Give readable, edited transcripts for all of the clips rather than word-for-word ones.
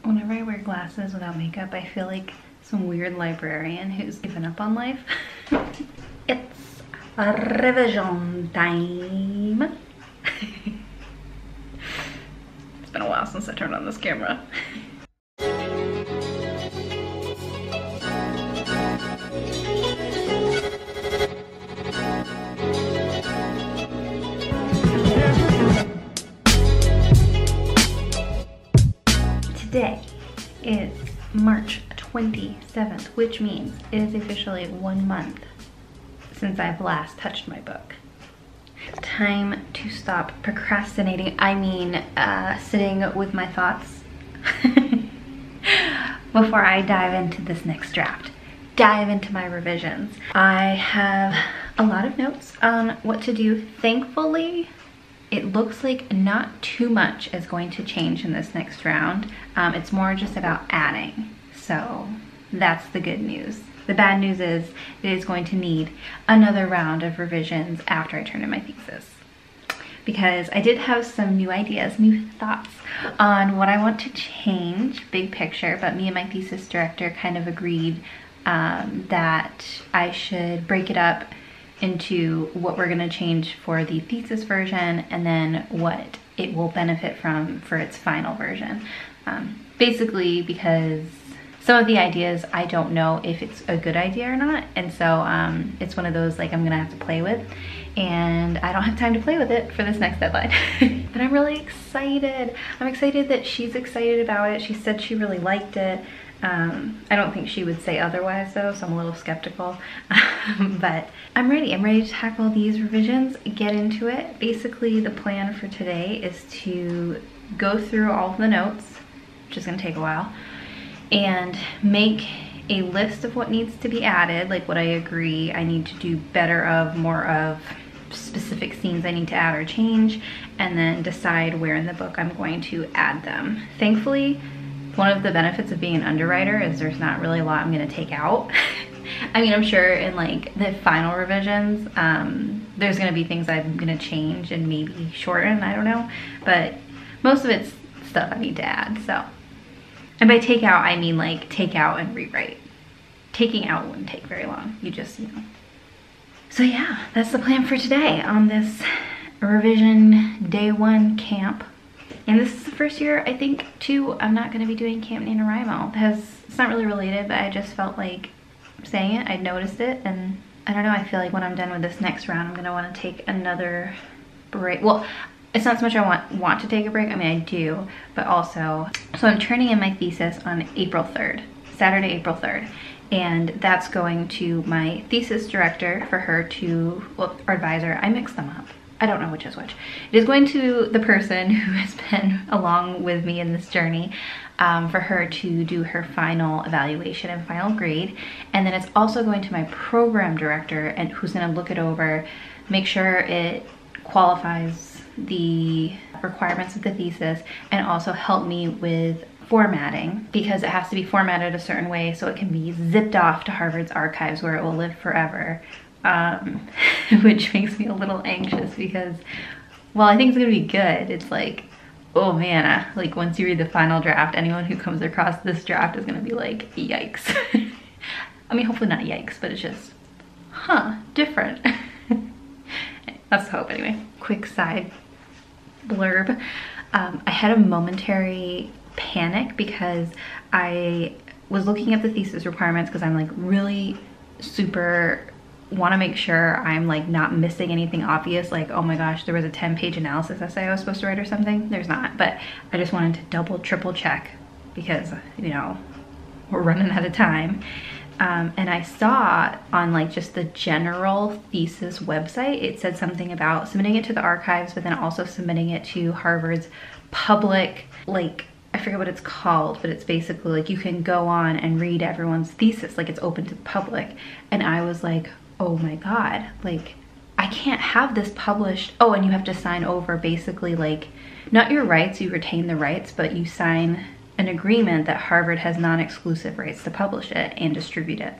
Whenever I wear glasses without makeup, I feel like some weird librarian who's given up on life. It's revision time. It's been a while since I turned on this camera. Today is March 27th, which means it is officially 1 month since I've last touched my book. Time to stop procrastinating. I mean, sitting with my thoughts before I dive into this next draft. Dive into my revisions. I have a lot of notes on what to do. Thankfully, it looks like not too much is going to change in this next round. It's more just about adding. So that's the good news. The bad news is it is going to need another round of revisions after I turn in my thesis. Because I did have some new ideas, new thoughts on what I want to change, big picture, but me and my thesis director kind of agreed that I should break it up into what we're gonna change for the thesis version and then what it will benefit from for its final version. Basically because some of the ideas I don't know if it's a good idea or not, and so it's one of those like I'm gonna have to play with, and I don't have time to play with it for this next deadline. But I'm really excited. I'm excited that she's excited about it. She said she really liked it. I don't think she would say otherwise though, so I'm a little skeptical. But I'm ready to tackle these revisions, get into it. Basically the plan for today is to go through all of the notes, which is gonna take a while, and make a list of what needs to be added, like what I agree I need to do better of, more of, specific scenes I need to add or change, and then decide where in the book I'm going to add them. Thankfully, one of the benefits of being an underwriter is there's not really a lot I'm gonna take out. I mean, I'm sure in like the final revisions, there's gonna be things I'm gonna change and maybe shorten, I don't know. But most of it's stuff I need to add, so. And by take out, I mean like take out and rewrite. Taking out wouldn't take very long, you just, you know. So yeah, that's the plan for today on this revision day 1 camp. And this is the first year, I think, too, I'm not gonna be doing Camp NaNoWriMo, because it's not really related, but I just felt like saying it, I'd noticed it, and I don't know, I feel like when I'm done with this next round, I'm gonna wanna take another break. Well, it's not so much I want to take a break, I mean, I do, but also, so I'm turning in my thesis on April 3rd, Saturday, April 3rd, and that's going to my thesis director for her to, well, or advisor, I mix them up. I don't know which is which. It is going to the person who has been along with me in this journey for her to do her final evaluation and final grade. And then it's also going to my program director, and who's gonna look it over, make sure it qualifies the requirements of the thesis, and also help me with formatting, because it has to be formatted a certain way so it can be zipped off to Harvard's archives where it will live forever. Which makes me a little anxious because, well, I think it's gonna be good. It's like, oh man, like once you read the final draft, anyone who comes across this draft is gonna be like, yikes. I mean, hopefully not yikes, but it's just, different. That's the hope anyway. Quick side blurb. I had a momentary panic because I was looking at the thesis requirements because I'm like really super want to make sure I'm like not missing anything obvious, like, oh my gosh, there was a 10-page analysis essay I was supposed to write or something. There's not, but I just wanted to double, triple check because, you know, we're running out of time. And I saw on like just the general thesis website, it said something about submitting it to the archives, but then also submitting it to Harvard's public, like, I forget what it's called, but it's basically like you can go on and read everyone's thesis, like it's open to the public. And I was like, oh my God, like I can't have this published. Oh, and you have to sign over basically like, not your rights, you retain the rights, but you sign an agreement that Harvard has non-exclusive rights to publish it and distribute it.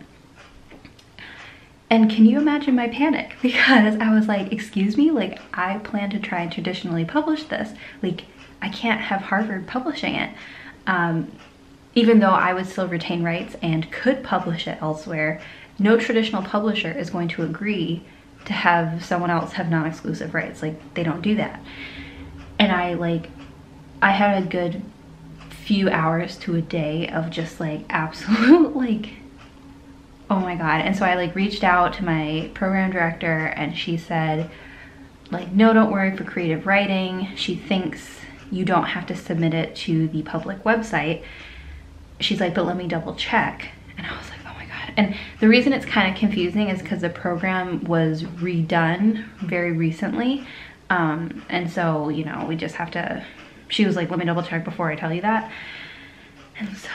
And can you imagine my panic? Because I was like, excuse me, like I plan to try and traditionally publish this. Like I can't have Harvard publishing it. even though I would still retain rights and could publish it elsewhere, no traditional publisher is going to agree to have someone else have non-exclusive rights. Like, they don't do that. And I had a good few hours to a day of just like absolute like, oh my God. And so I like reached out to my program director, and she said like, no, don't worry for creative writing. She thinks you don't have to submit it to the public website. She's like, but let me double check. And I was like, oh my God. And the reason it's kind of confusing is because the program was redone very recently. And so, you know, we just have to, she was like, let me double check before I tell you that. And so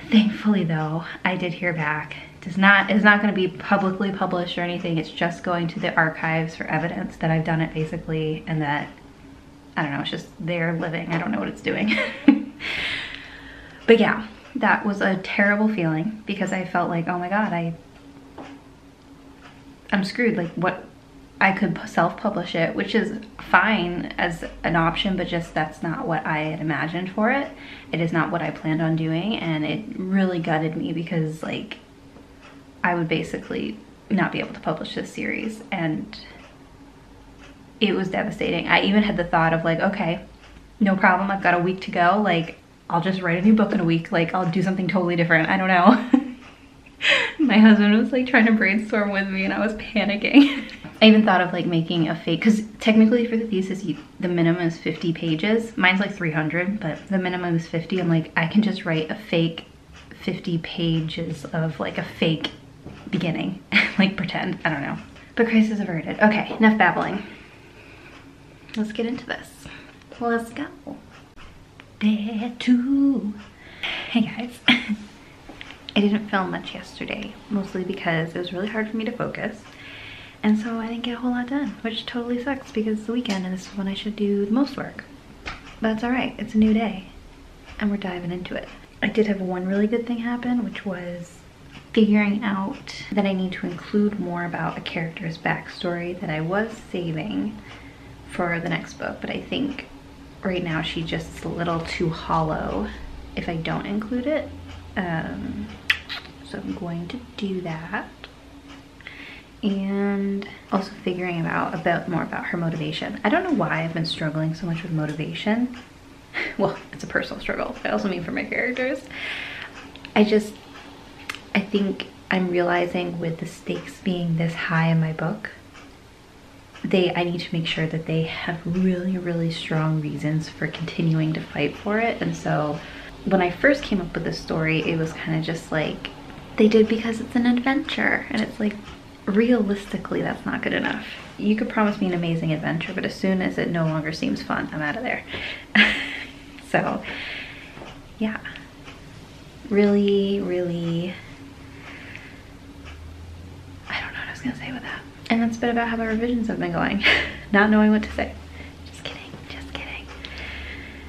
thankfully though, I did hear back. It's not going to be publicly published or anything. It's just going to the archives for evidence that I've done it basically, and that, I don't know, it's just there living. I don't know what it's doing. But yeah, that was a terrible feeling because I felt like, oh my God, I'm screwed. Like, what, I could self-publish it, which is fine as an option, but just that's not what I had imagined for it. It is not what I planned on doing, and it really gutted me because like, I would basically not be able to publish this series, and it was devastating. I even had the thought of like, okay, no problem, I've got a week to go. Like, I'll just write a new book in a week. Like, I'll do something totally different. I don't know. My husband was like trying to brainstorm with me, and I was panicking. I even thought of like making a fake, because technically for the thesis, the minimum is 50 pages. Mine's like 300, but the minimum is 50. I'm like, I can just write a fake 50 pages of like a fake beginning, like pretend, I don't know. But crisis averted. Okay, enough babbling. Let's get into this. Let's go. Day 2. Hey guys. I didn't film much yesterday, mostly because it was really hard for me to focus. And so I didn't get a whole lot done, which totally sucks because it's the weekend and this is when I should do the most work. But it's all right, it's a new day and we're diving into it. I did have one really good thing happen, which was figuring out that I need to include more about a character's backstory that I was saving for the next book, but I think right now she's just a little too hollow if I don't include it. So I'm going to do that. And also figuring out a bit more about her motivation. I don't know why I've been struggling so much with motivation. Well, it's a personal struggle. I also mean for my characters. I think I'm realizing with the stakes being this high in my book, I need to make sure that they have really, really strong reasons for continuing to fight for it. And so when I first came up with this story, it was kind of just like, they did because it's an adventure. And it's like, realistically, that's not good enough. You could promise me an amazing adventure, but as soon as it no longer seems fun, I'm out of there. So yeah, really, really, I don't know what I was gonna say with that. And that's a bit about how my revisions have been going. Not knowing what to say. Just kidding, just kidding.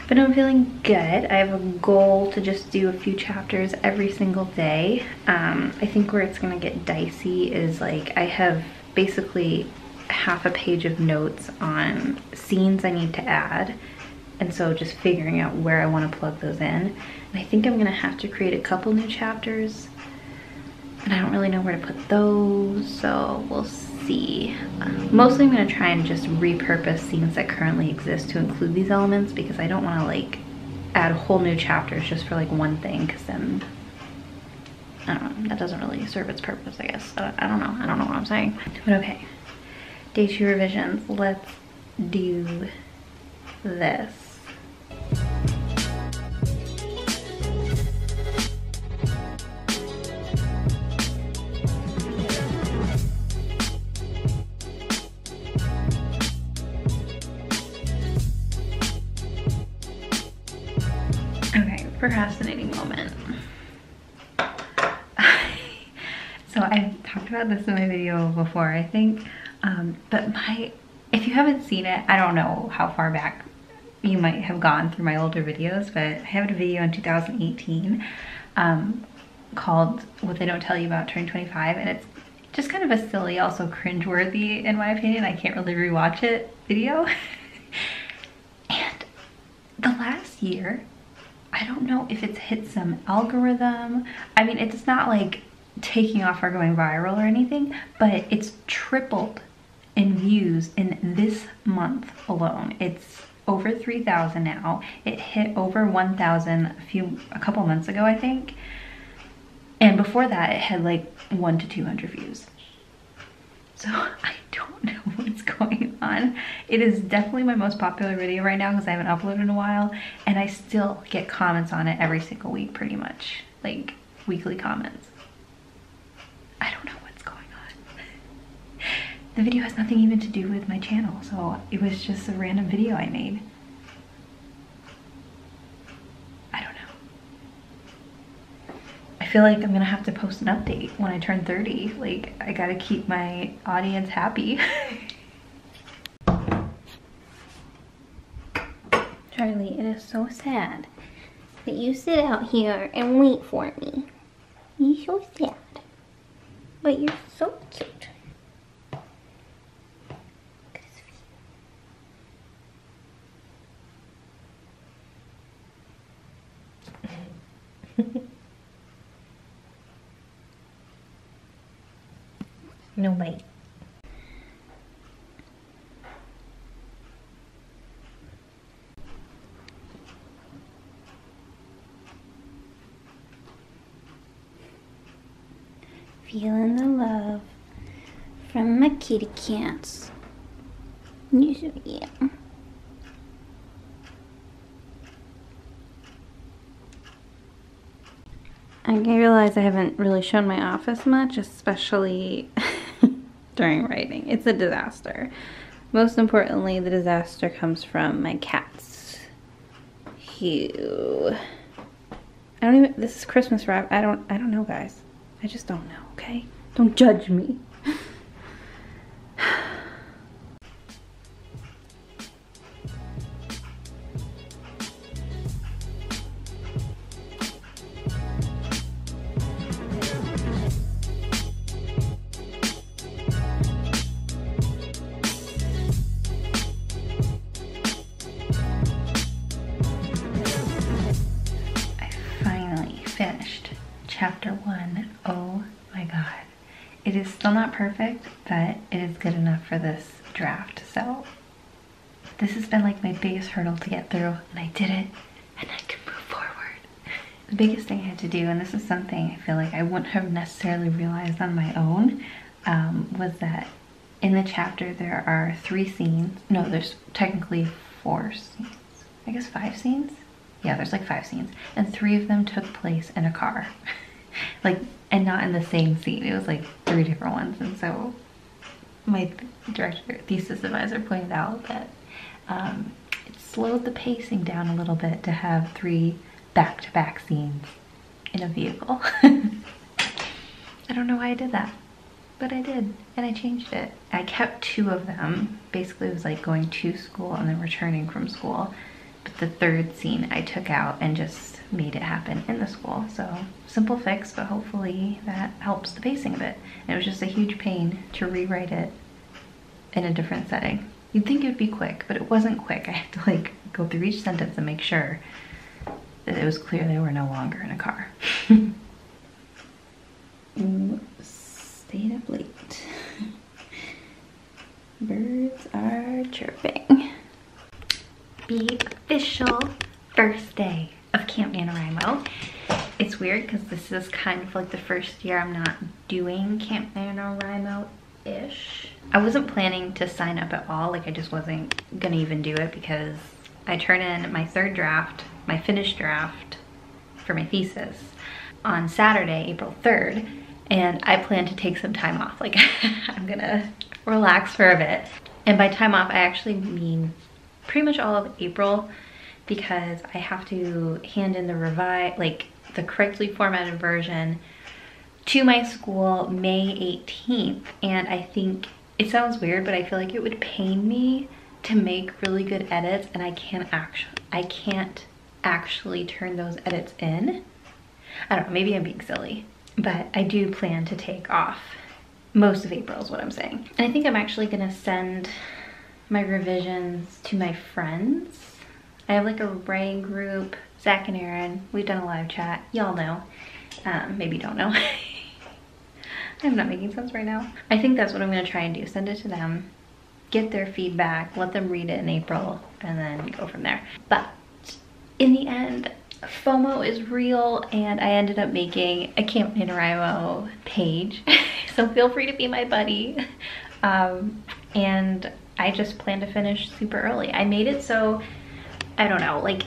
But I'm feeling good. I have a goal to just do a few chapters every single day. I think where it's gonna get dicey is like, I have basically half a page of notes on scenes I need to add. And so just figuring out where I wanna plug those in. And I think I'm gonna have to create a couple new chapters, and I don't really know where to put those, so we'll see. Mostly I'm gonna try and just repurpose scenes that currently exist to include these elements, because I don't wanna like add whole new chapters just for like one thing, because then, I don't know, that doesn't really serve its purpose, I guess. I don't know what I'm saying. But okay, day 2 revisions, let's do this. Okay, procrastinating moment. So I've talked about this in my video before, I think, but if you haven't seen it, I don't know how far back you might have gone through my older videos, but I have a video in 2018 called What They Don't Tell You About Turning 25, and it's just kind of a silly, also cringeworthy, in my opinion, I can't really rewatch it, video. And the last year, I don't know if it's hit some algorithm. I mean, it's not like taking off or going viral or anything, but it's tripled in views in this month alone. It's over 3,000 now. It hit over 1,000 a couple months ago, I think. And before that, it had like 100 to 200 views. So I don't know what's going on. It is definitely my most popular video right now because I haven't uploaded in a while, and I still get comments on it every single week pretty much, like weekly comments. I don't know what's going on. The video has nothing even to do with my channel, so it was just a random video I made. I don't know. I feel like I'm gonna have to post an update when I turn 30. Like, I gotta keep my audience happy. Charlie, it is so sad that you sit out here and wait for me. You're so sad. But you're so cute. No bite. Feeling the love from my kitty cats. Yes, yeah. I realize I haven't really shown my office much, especially during writing. It's a disaster. Most importantly, the disaster comes from my cats. Hugh. This is Christmas wrap. I don't know, guys. I just don't know, okay? Don't judge me. Finished chapter 1. Oh my god. It is still not perfect, but it is good enough for this draft. So this has been like my biggest hurdle to get through, and I did it, and I can move forward. The biggest thing I had to do, and this is something I feel like I wouldn't have necessarily realized on my own, was that in the chapter there are 3 scenes. No, there's technically 4 scenes. I guess 5 scenes? Yeah, there's like 5 scenes, and 3 of them took place in a car. Like, and not in the same scene. It was like 3 different ones. And so my thesis advisor pointed out that it slowed the pacing down a little bit to have 3 back-to-back scenes in a vehicle. I don't know why I did that, but I did, and I changed it. I kept 2 of them. Basically, it was like going to school and then returning from school. But the 3rd scene I took out and just made it happen in the school. So simple fix, but hopefully that helps the pacing a bit. And it was just a huge pain to rewrite it in a different setting. You'd think it would be quick, but it wasn't quick. I had to like go through each sentence and make sure that it was clear they were no longer in a car. Stayed up late. Birds are chirping. The official first day of Camp NaNoWriMo. It's weird because this is kind of like the first year I'm not doing Camp NaNoWriMo-ish. I wasn't planning to sign up at all, like I just wasn't gonna even do it because I turn in my 3rd draft, my finished draft for my thesis on Saturday, April 3rd, and I plan to take some time off. Like I'm gonna relax for a bit. And by time off, I actually mean pretty much all of April, because I have to hand in the the correctly formatted version to my school May 18th. And I think it sounds weird, but I feel like it would pain me to make really good edits, and I can't actually turn those edits in. I don't know, maybe I'm being silly, but I do plan to take off most of April is what I'm saying. And I think I'm actually gonna send my revisions to my friends. I have like a writing group Zach and Aaron, we've done a live chat. Y'all know. Maybe don't know. I'm not making sense right now. I think that's what I'm gonna try and do. Send it to them, get their feedback, let them read it in April, and then go from there. But in the end, FOMO is real, and I ended up making a Camp NaNoWriMo page. So feel free to be my buddy. And I just plan to finish super early. I made it so, I don't know, like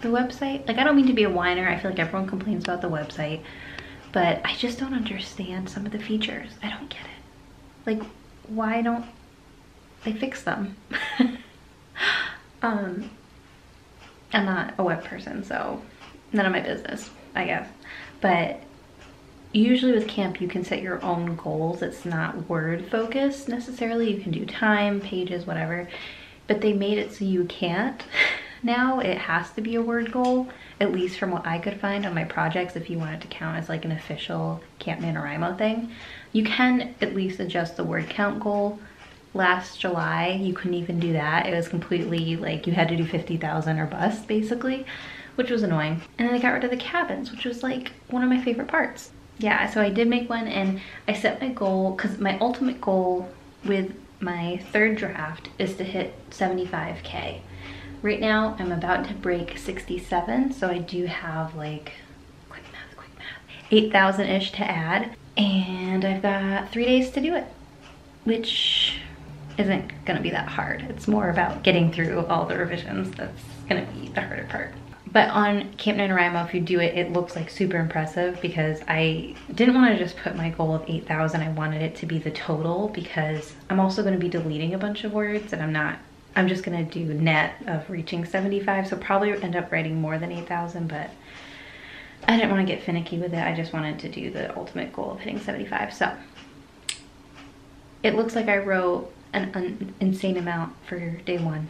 the website, like I don't mean to be a whiner. I feel like everyone complains about the website, but I just don't understand some of the features. I don't get it. Like, why don't they fix them? I'm not a web person, so none of my business, I guess. But usually with camp, you can set your own goals. It's not word focused necessarily. You can do time, pages, whatever. But they made it so you can't. Now it has to be a word goal, at least from what I could find on my projects. If you want it to count as like an official Camp NaNoWriMo thing, you can at least adjust the word count goal. Last July, you couldn't even do that. It was completely like you had to do 50,000 or bust basically, which was annoying. And then I got rid of the cabins, which was like one of my favorite parts. Yeah, so I did make one, and I set my goal, because my ultimate goal with my third draft is to hit 75K. Right now, I'm about to break 67, so I do have like, quick math, 8,000-ish to add, and I've got 3 days to do it, which isn't gonna be that hard. It's more about getting through all the revisions that's gonna be the harder part. But on Camp NaNoWriMo, if you do it, it looks like super impressive, because I didn't want to just put my goal of 8,000. I wanted it to be the total, because I'm also going to be deleting a bunch of words, and I'm just going to do net of reaching 75. So probably end up writing more than 8,000, but I didn't want to get finicky with it. I just wanted to do the ultimate goal of hitting 75. So it looks like I wrote an insane amount for day one,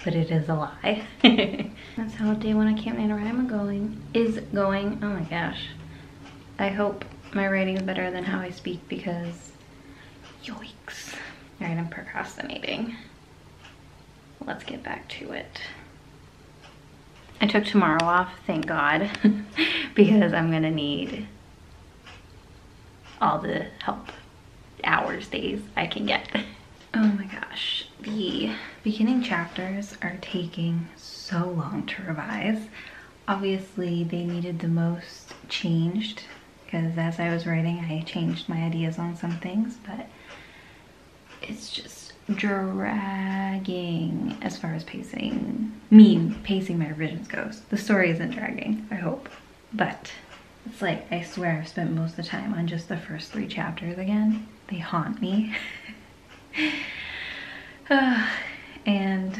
but it is a lie. That's how day one of Camp NaNoWriMo is going. Oh my gosh. I hope my writing is better than how I speak, because yikes. All right, I'm procrastinating. Let's get back to it. I took tomorrow off, thank God, because I'm gonna need all the help, hours, days I can get. Oh my gosh, the beginning chapters are taking so long to revise. Obviously, they needed the most changed, because as I was writing, I changed my ideas on some things, but it's just dragging as far as pacing my revisions goes. The story isn't dragging, I hope, but it's like, I swear I've spent most of the time on just the first 3 chapters again. They haunt me. And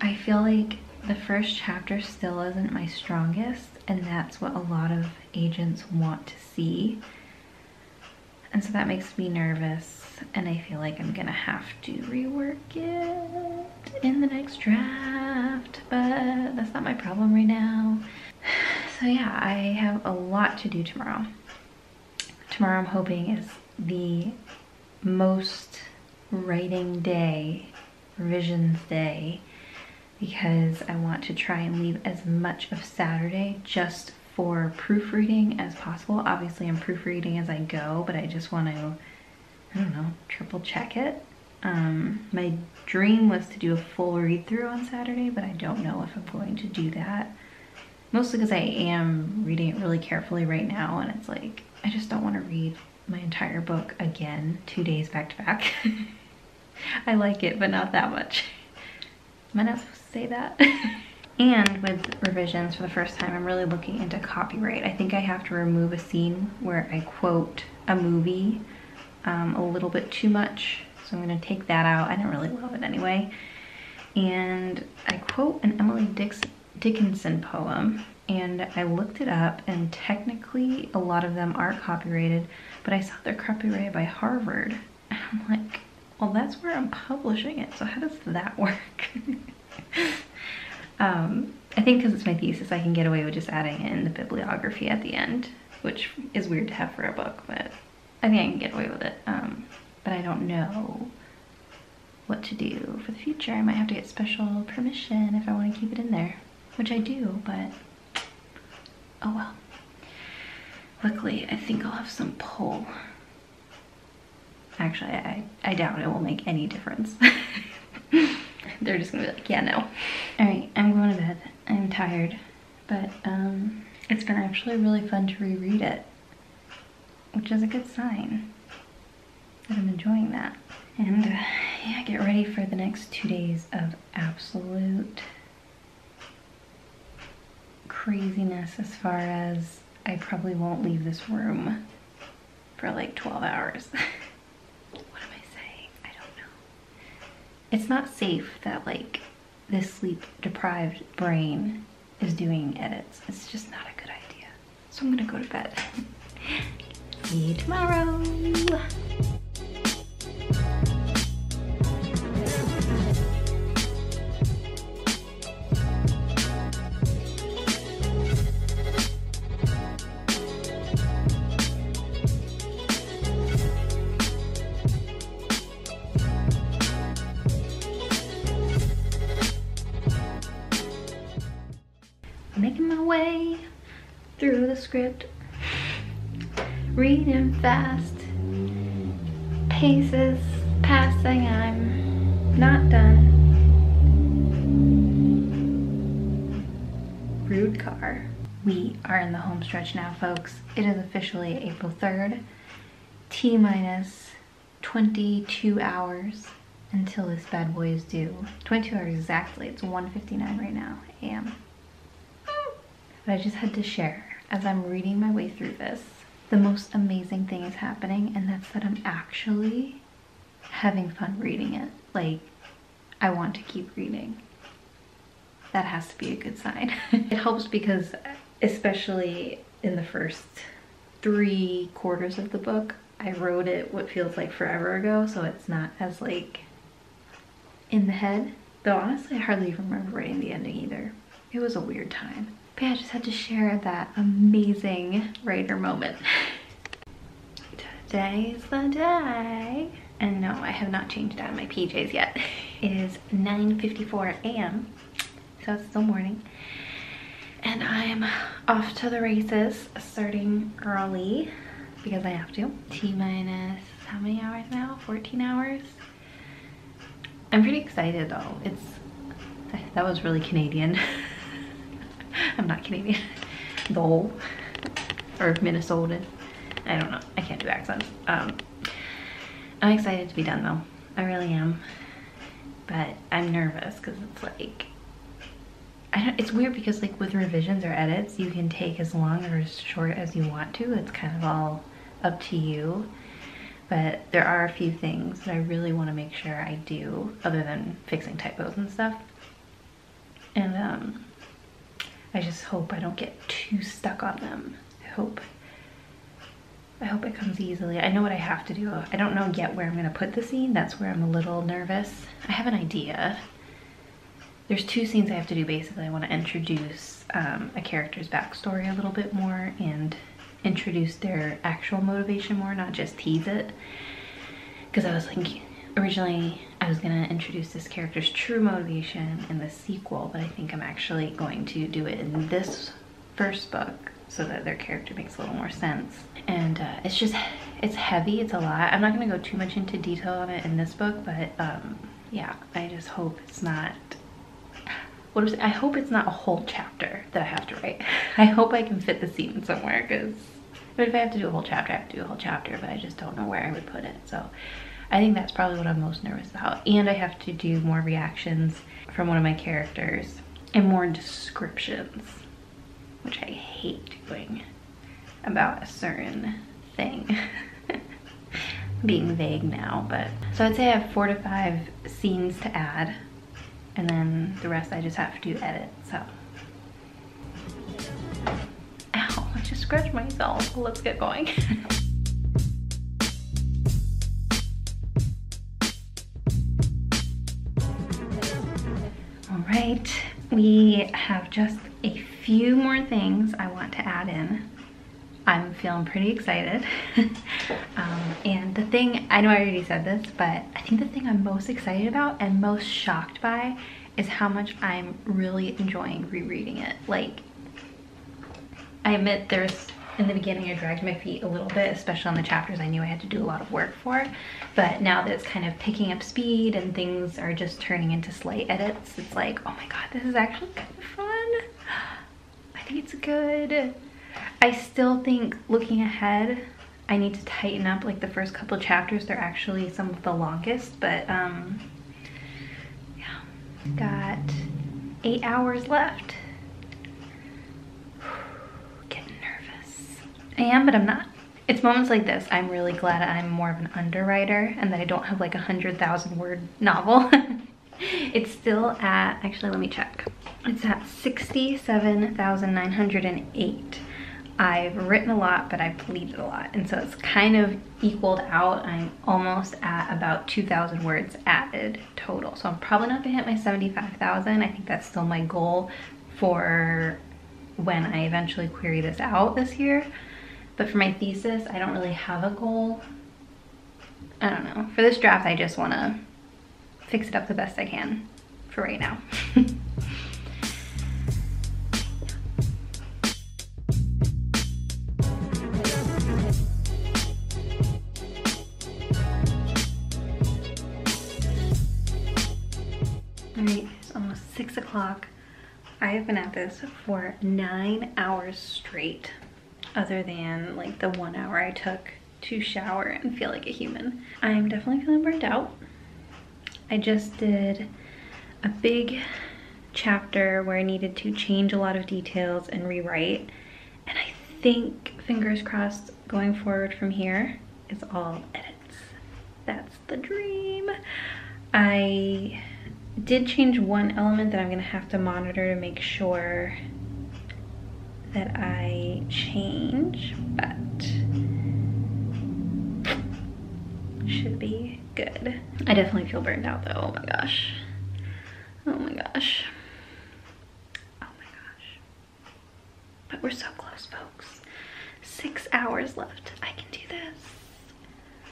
I feel like the first chapter still isn't my strongest, and that's what a lot of agents want to see. And so that makes me nervous, and I feel like I'm gonna have to rework it in the next draft, but that's not my problem right now. So yeah, I have a lot to do tomorrow. Tomorrow I'm hoping is the most writing day, revisions day, because I want to try and leave as much of Saturday just for proofreading as possible. Obviously I'm proofreading as I go, but I just want to, I don't know, triple check it. My dream was to do a full read through on Saturday, but I don't know if I'm going to do that. Mostly because I am reading it really carefully right now, and it's like, I just don't want to read my entire book again 2 days back to back. I like it, but not that much. Am I not supposed to say that? And with revisions, for the first time, I'm really looking into copyright. I think I have to remove a scene where I quote a movie a little bit too much. So I'm gonna take that out. I didn't really love it anyway. And I quote an Emily Dickinson poem, and I looked it up, and technically a lot of them are copyrighted, but I saw they're copyrighted by Harvard. And I'm like, well, that's where I'm publishing it, so how does that work? I think because it's my thesis, I can get away with just adding in the bibliography at the end, which is weird to have for a book, but I think I can get away with it. But I don't know what to do for the future. I might have to get special permission if I want to keep it in there. which I do, but oh well. Luckily, I think I'll have some pull. Actually, I doubt it will make any difference. They're just gonna be like, yeah, no. All right, I'm going to bed. I'm tired, but it's been actually really fun to reread it, which is a good sign that I'm enjoying that. And yeah, get ready for the next 2 days of absolute craziness as far as I probably won't leave this room for like 12 hours. What am I saying? I don't know. It's not safe that like this sleep deprived brain is doing edits. It's just not a good idea. So I'm gonna go to bed. See you tomorrow. Making my way through the script, reading fast, paces passing, I'm not done. Rude car. We are in the home stretch now, folks. It is officially April 3rd, T-minus 22 hours until this bad boy is due. 22 hours exactly. It's 1:59 right now, a.m. But I just had to share, as I'm reading my way through this, the most amazing thing is happening, and that's that I'm actually having fun reading it. Like, I want to keep reading. That has to be a good sign. It helps because, especially in the first 3/4 of the book, I wrote it what feels like forever ago, so it's not as like in the head. Though honestly, I hardly even remember writing the ending either. It was a weird time. But yeah, I just had to share that amazing writer moment. Today's the day. And no, I have not changed out of my PJs yet. It is 9:54 a.m. so it's still morning. And I'm off to the races, starting early because I have to. T-minus how many hours now? 14 hours? I'm pretty excited though. That was really Canadian. I'm not Canadian. Though. Or Minnesotan. I don't know. I can't do accents. I'm excited to be done though. I really am. But I'm nervous because it's like, it's weird because like with revisions or edits, you can take as long or as short as you want to. It's kind of all up to you. But there are a few things that I really want to make sure I do other than fixing typos and stuff. And I just hope I don't get too stuck on them. I hope it comes easily. I know what I have to do. I don't know yet where I'm gonna put the scene. That's where I'm a little nervous. I have an idea. There's 2 scenes I have to do basically. I want to introduce a character's backstory a little bit more and introduce their actual motivation more, not just tease it. Because I was like, originally I was gonna introduce this character's true motivation in the sequel, but I think I'm actually going to do it in this first book so that their character makes a little more sense. And it's heavy, it's a lot. I'm not gonna go too much into detail on it in this book, but yeah, I just hope it's not, I hope it's not a whole chapter that I have to write. I hope I can fit the scene somewhere, but if I have to do a whole chapter, I have to do a whole chapter, but I just don't know where I would put it. So I think that's probably what I'm most nervous about. And I have to do more reactions from one of my characters and more descriptions, which I hate doing about a certain thing. Being vague now, but. So I'd say I have 4 to 5 scenes to add, and then the rest I just have to edit, so. Ow, I just scratched myself. Let's get going. All right, we have just a few more things I want to add in. I'm feeling pretty excited. And the thing, I know I already said this, but I think the thing I'm most excited about and most shocked by is how much I'm really enjoying rereading it. Like, I admit there's, in the beginning I dragged my feet a little bit, especially on the chapters I knew I had to do a lot of work for. But now that it's kind of picking up speed and things are just turning into slight edits, it's like, oh my god, this is actually kind of fun. I think it's good. I still think, looking ahead, I need to tighten up like the first couple of chapters. They're actually some of the longest, but yeah. Got 8 hours left. Getting nervous. I am, but I'm not. It's moments like this I'm really glad I'm more of an underwriter and that I don't have like 100,000 word novel. It's still at, actually let me check. It's at 67,908. I've written a lot, but I've deleted a lot. And so it's kind of equaled out. I'm almost at about 2,000 words added total. So I'm probably not gonna hit my 75,000. I think that's still my goal for when I eventually query this out this year. But for my thesis, I don't really have a goal. I don't know. For this draft, I just wanna fix it up the best I can for right now. Alright, it's almost 6 o'clock. I have been at this for 9 hours straight, other than like the 1 hour I took to shower and feel like a human. I'm definitely feeling burnt out. I just did a big chapter where I needed to change a lot of details and rewrite, and I think, fingers crossed, going forward from here is all edits. That's the dream. I did change one element that I'm gonna have to monitor to make sure that I change, but should be good. I definitely feel burned out though. Oh my gosh. Oh my gosh. Oh my gosh. But we're so close, folks. 6 hours left. I can do this.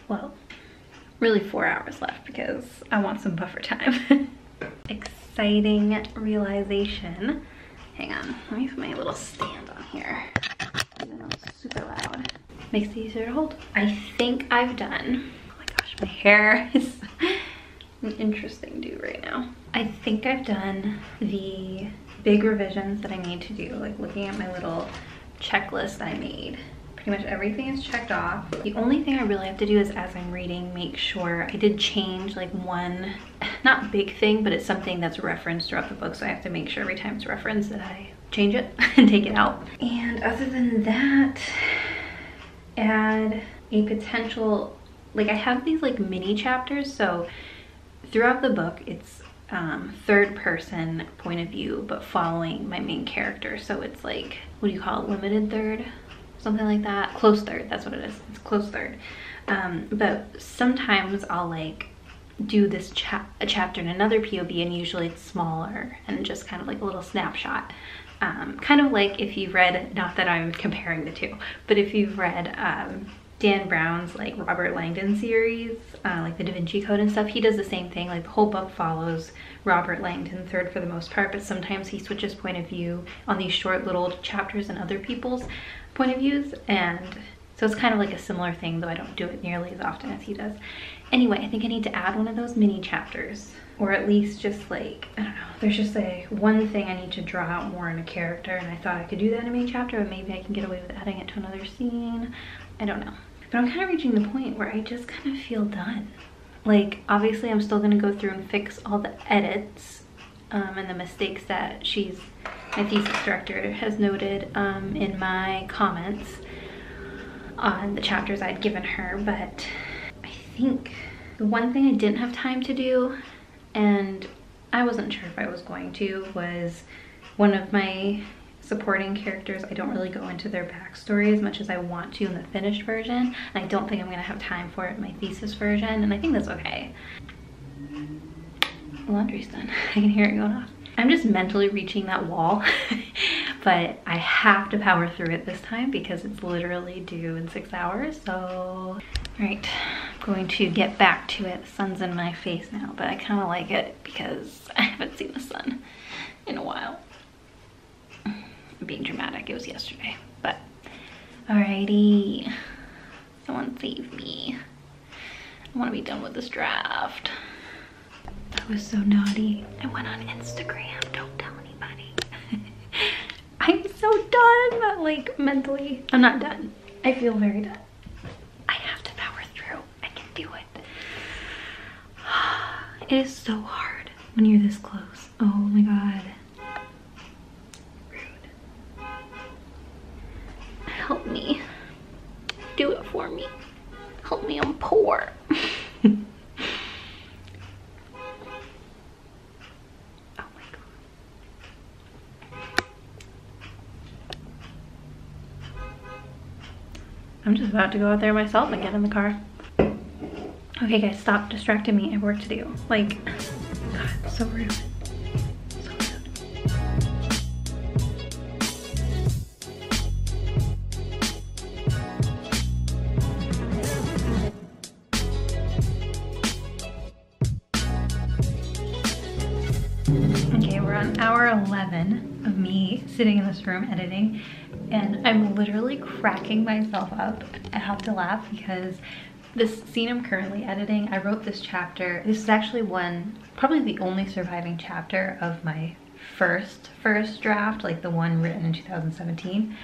Well, really 4 hours left because I want some buffer time. Exciting realization. Hang on, let me put my little stand on here. Even though it's super loud. Makes it easier to hold. I think I've done, oh my gosh, my hair is an interesting do right now. I think I've done the big revisions that I need to do, like looking at my little checklist I made. Pretty much everything is checked off. The only thing I really have to do is, as I'm reading, make sure I did change like one, not big thing, but it's something that's referenced throughout the book, so I have to make sure every time it's referenced that I change it and take it out. And other than that, add a potential, like I have these like mini chapters, so throughout the book it's third person point of view, but following my main character. So it's like, what do you call it, limited third? Something like that. Close third, that's what it is. It's close third. But sometimes I'll like do this a chapter in another POV, and usually it's smaller and just kind of like a little snapshot. Kind of like if you've read, not that I'm comparing the two, but if you've read Dan Brown's like Robert Langdon series, like the Da Vinci Code and stuff, he does the same thing. Like the whole book follows Robert Langdon third for the most part, but sometimes he switches point of view on these short little chapters and other people's point of views, and so it's kind of like a similar thing, though I don't do it nearly as often as he does. Anyway, I think I need to add one of those mini chapters, or at least just like, I don't know, there's just a one thing I need to draw out more in a character, and I thought I could do that in a mini chapter, but maybe I can get away with adding it to another scene. I don't know. But I'm kind of reaching the point where I just kind of feel done. Like, obviously I'm still gonna go through and fix all the edits and the mistakes that my thesis director has noted in my comments on the chapters I'd given her. But I think the one thing I didn't have time to do, and I wasn't sure if I was going to, was one of my supporting characters. I don't really go into their backstory as much as I want to in the finished version, and I don't think I'm gonna have time for it in my thesis version, and I think that's okay. The laundry's done. I can hear it going off. I'm just mentally reaching that wall, but I have to power through it this time because it's literally due in 6 hours. So, all right, I'm going to get back to it. The sun's in my face now, but I kind of like it because I haven't seen the sun in a while. I'm being dramatic, it was yesterday, but alrighty. Someone save me. I want to be done with this draft. That was so naughty. I went on Instagram, don't tell anybody. I'm so done, but like mentally, I'm not done. I feel very done. I have to power through. I can do it. It is so hard when you're this close. Oh my God. Rude. Help me. Do it for me. Help me, I'm poor. I'm just about to go out there myself and get in the car. Okay guys, stop distracting me. I have work to do. Like, God, so rude. So rude. Okay, we're on hour 11 of me sitting in this room editing. And I'm literally cracking myself up. I have to laugh because this scene I'm currently editing, I wrote this chapter. This is actually probably the only surviving chapter of my first draft, like the one written in 2017.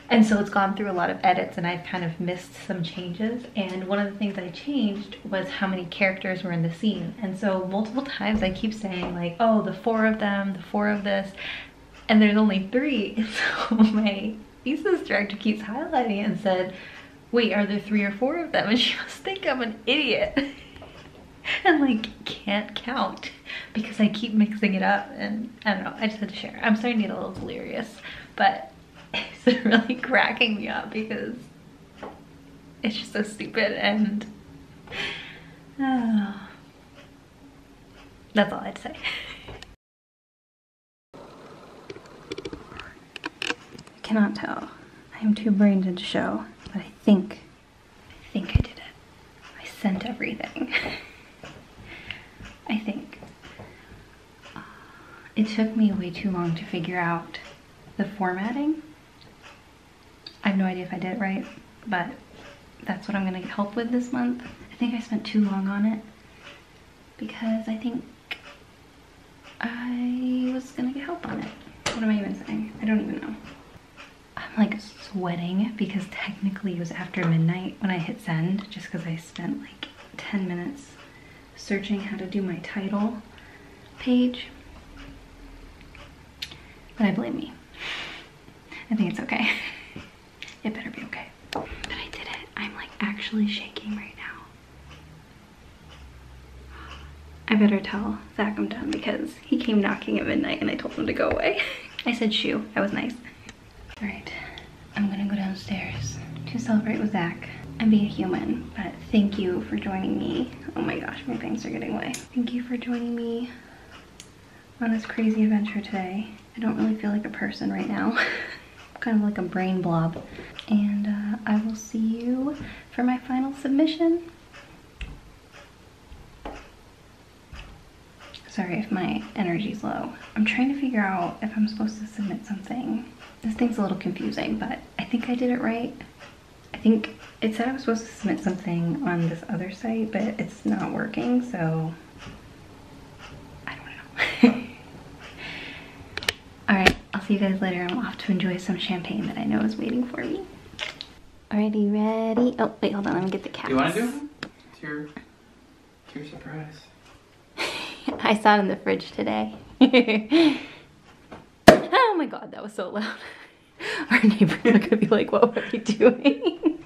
And so it's gone through a lot of edits and I've kind of missed some changes. And one of the things I changed was how many characters were in the scene. And so multiple times I keep saying like, oh, the 4 of them, the 4 of this. And there's only 3, and so my thesis director keeps highlighting it and said, wait, are there 3 or 4 of them? And she must think I'm an idiot and like can't count because I keep mixing it up, and I don't know, I just had to share. I'm starting to get a little delirious, but it's really cracking me up because it's just so stupid, and that's all I had to say. I cannot tell. I am too brain dead to show, but I think I did it. I sent everything. I think. It took me way too long to figure out the formatting. I have no idea if I did it right, but that's what I'm gonna help with this month. I think I spent too long on it because I think I was gonna get help on it. What am I even saying? I don't even know. I'm like sweating because technically it was after midnight when I hit send, just because I spent like 10 minutes searching how to do my title page. But I blame me. I think it's okay. It better be okay. But I did it. I'm like actually shaking right now. I better tell Zach I'm done because he came knocking at midnight and I told him to go away. I said shoo. I was nice. All right, I'm gonna go downstairs to celebrate with Zach and be a human, but thank you for joining me. Oh my gosh, my bangs are getting away. Thank you for joining me on this crazy adventure today. I don't really feel like a person right now. I'm kind of like a brain blob. And I will see you for my final submission. Sorry if my energy's low. I'm trying to figure out if I'm supposed to submit something. This thing's a little confusing, but I think I did it right. I think it said I was supposed to submit something on this other site, but it's not working, so I don't know. All right, I'll see you guys later. I'm off to enjoy some champagne that I know is waiting for me. Alrighty, ready? Oh, wait, hold on, let me get the caps. You want to do it? It's your surprise. I saw it in the fridge today. Oh my God, that was so loud. Our neighbors are gonna be like, what were you doing?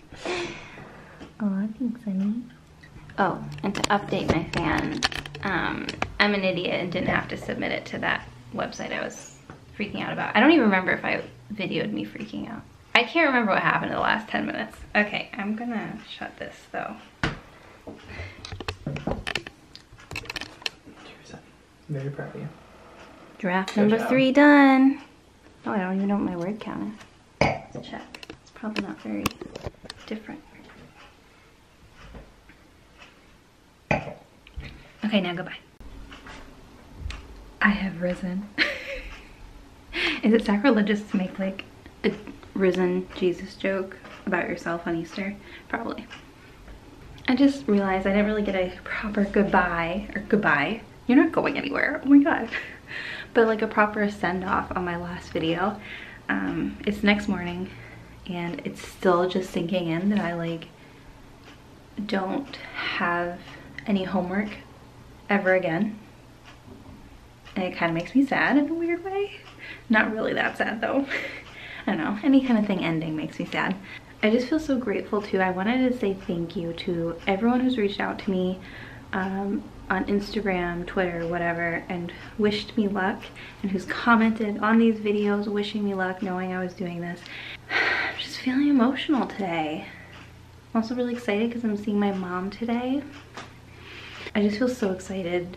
Aw, thanks, honey. Oh, and to update my fan, I'm an idiot and didn't have to submit it to that website I was freaking out about. I don't even remember if I videoed me freaking out. I can't remember what happened in the last 10 minutes. Okay, I'm gonna shut this though. I'm very proud of you. Draft number 3 done. Oh, I don't even know what my word count is. Let's check. It's probably not very different. Okay, now goodbye. I have risen. Is it sacrilegious to make like a risen Jesus joke about yourself on Easter? Probably. I just realized I didn't really get a proper goodbye, or goodbye. You're not going anywhere, oh my god. But like a proper send off on my last video. It's next morning and it's still just sinking in that I like don't have any homework ever again. And it kind of makes me sad in a weird way. Not really that sad though. I don't know, any kind of thing ending makes me sad. I just feel so grateful too. I wanted to say thank you to everyone who's reached out to me on Instagram, Twitter, whatever, and wished me luck, and who's commented on these videos wishing me luck, knowing I was doing this. I'm just feeling emotional today. I'm also really excited because I'm seeing my mom today. I just feel so excited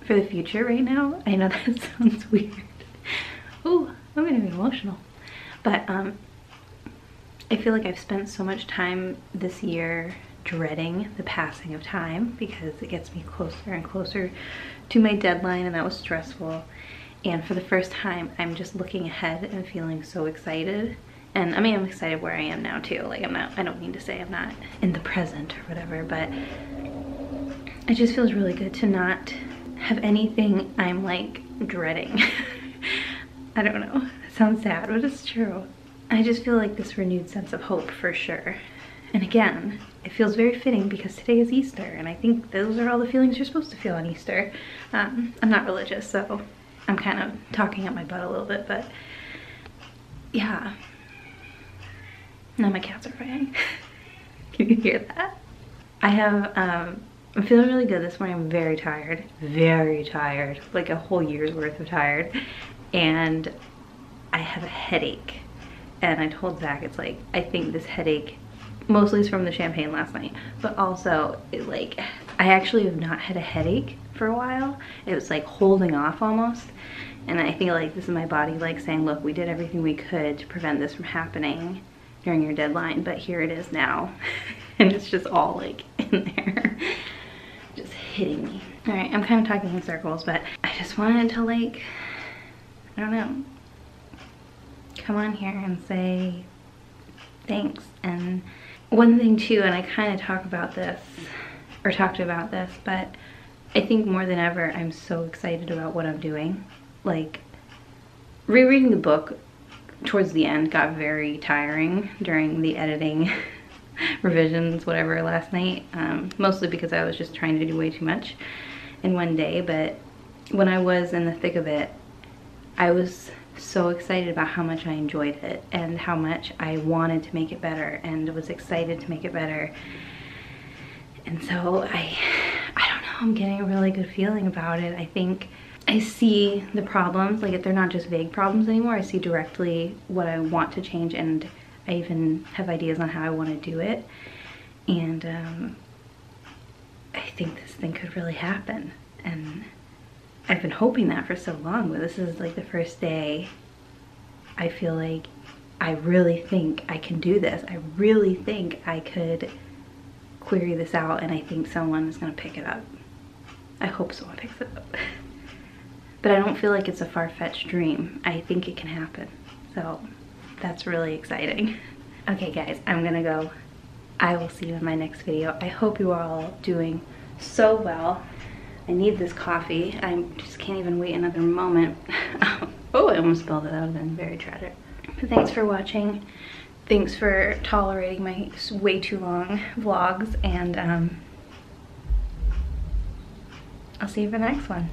for the future right now. I know that sounds weird. Ooh, I'm gonna be emotional. But I feel like I've spent so much time this year dreading the passing of time because it gets me closer and closer to my deadline, and that was stressful. And for the first time, I'm just looking ahead and feeling so excited. And I mean, I'm excited where I am now too. Like I don't mean to say I'm not in the present or whatever, but it just feels really good to not have anything I'm like dreading. I don't know, it sounds sad, but it's true. I just feel like this renewed sense of hope for sure. And again, it feels very fitting because today is Easter, and I think those are all the feelings you're supposed to feel on Easter. I'm not religious, so I'm kind of talking up my butt a little bit, but yeah. Now my cats are fighting. Can you hear that? I'm feeling really good this morning. I'm very tired, like a whole year's worth of tired. And I have a headache. And I told Zach, it's like, I think this headache mostly is from the champagne last night, but also it like, I actually have not had a headache for a while. It was like holding off almost. And I feel like this is my body like saying, look, we did everything we could to prevent this from happening during your deadline, but here it is now. And it's just all like in there, just hitting me. All right, I'm kind of talking in circles, but I just wanted to like, I don't know, come on here and say thanks. And one thing too, and I kind of talked about this, but I think more than ever, I'm so excited about what I'm doing. Like, rereading the book towards the end got very tiring during the editing revisions, whatever, last night. Mostly because I was just trying to do way too much in one day, but when I was in the thick of it, I was so excited about how much I enjoyed it and how much I wanted to make it better and was excited to make it better. And so I don't know, I'm getting a really good feeling about it. I think I see the problems, like they're not just vague problems anymore. I see directly what I want to change, and I even have ideas on how I want to do it. And I think this thing could really happen. And I've been hoping that for so long, but this is like the first day I feel like I really think I can do this. I really think I could query this out, and I think someone is going to pick it up. I hope someone picks it up. But I don't feel like it's a far-fetched dream. I think it can happen. So that's really exciting. Okay guys, I'm gonna go. I will see you in my next video. I hope you are all doing so well. I need this coffee. I just can't even wait another moment. Oh, I almost spilled it. That would have been very tragic. But thanks for watching. Thanks for tolerating my way too long vlogs, and I'll see you for the next one.